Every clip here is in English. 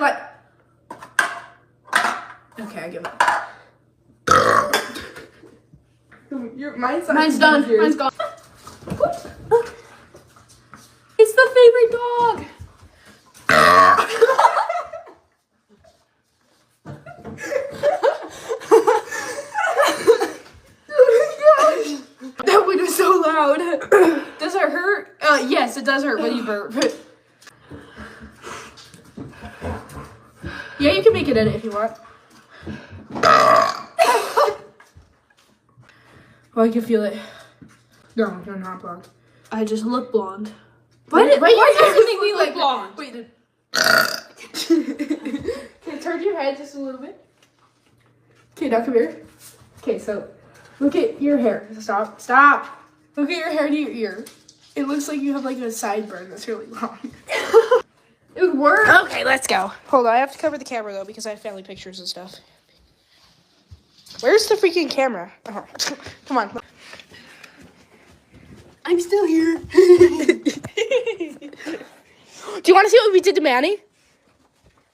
like. Okay, I give up. Mine's done. Mine's gone. It's the favorite dog. That one was so loud. Does it hurt? Yes, it does hurt when you burp. Yeah, you can make it edit if you want. Oh, I can feel it. No, you're not blonde. I just look blonde. Why you make me look blonde? Wait. Okay, turn your head just a little bit. Okay, now come here. Okay, so look at your hair. Stop. Look at your hair to your ear. It looks like you have like a sideburn that's really long. It would work. Okay, let's go. Hold on, I have to cover the camera though because I have family pictures and stuff. Where's the freaking camera? Oh, come on. I'm still here. Do you want to see what we did to Manny?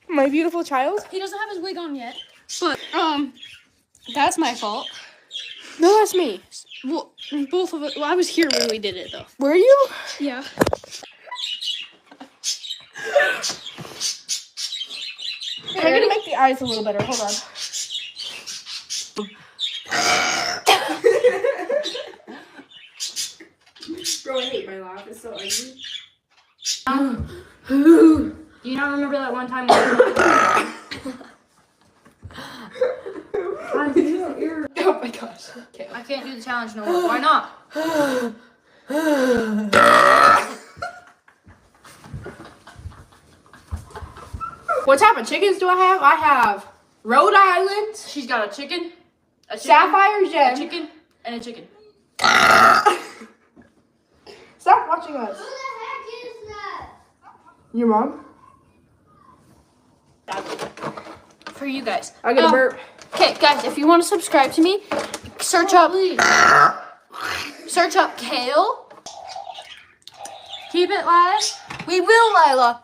My beautiful child? He doesn't have his wig on yet. But, that's my fault. No, that's me. Well, both of it. Well, I was here when we did it, though. Were you? Yeah. I'm going to make the eyes a little better. Hold on. Bro, I hate my laugh. It's so ugly. Do you not remember that one time? Oh my gosh. Okay. I can't do the challenge no more. Why not? What type of chickens do I have? I have Rhode Island. She's got a chicken, Sapphire Gem. a chicken, and a chicken. Stop watching us. Who the heck is that? Your mom? For you guys. I got a burp. Okay, guys, if you want to subscribe to me, search up Kale. Keep it live. We will, Lila.